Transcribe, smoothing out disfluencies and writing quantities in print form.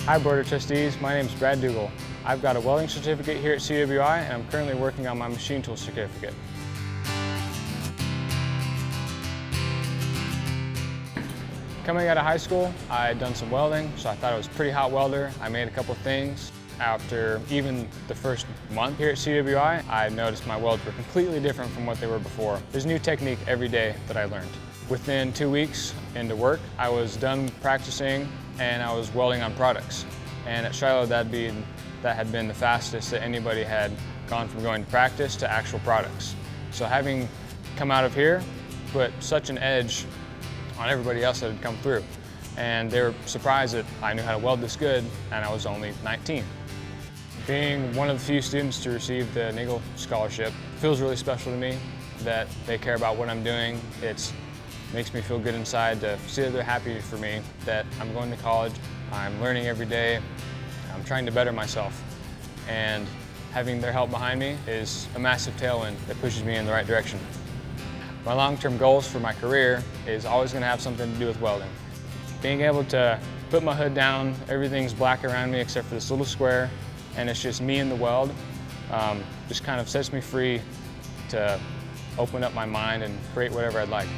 Hi Board of Trustees, my name is Bradley Dougal. I've got a welding certificate here at CWI and I'm currently working on my machine tool certificate. Coming out of high school, I had done some welding, so I thought I was a pretty hot welder. I made a couple things. After even the first month here at CWI, I noticed my welds were completely different from what they were before. There's a new technique every day that I learned. Within 2 weeks into work, I was done practicing and I was welding on products. And at Shiloh, that had been the fastest that anybody had gone from going to practice to actual products. So having come out of here put such an edge on everybody else that had come through. And they were surprised that I knew how to weld this good and I was only 19. Being one of the few students to receive the Dougal Scholarship feels really special to me that they care about what I'm doing. It makes me feel good inside to see that they're happy for me, that I'm going to college, I'm learning every day, I'm trying to better myself. And having their help behind me is a massive tailwind that pushes me in the right direction. My long-term goals for my career is always going to have something to do with welding. Being able to put my hood down, everything's black around me except for this little square, and it's just me and the weld, just kind of sets me free to open up my mind and create whatever I'd like.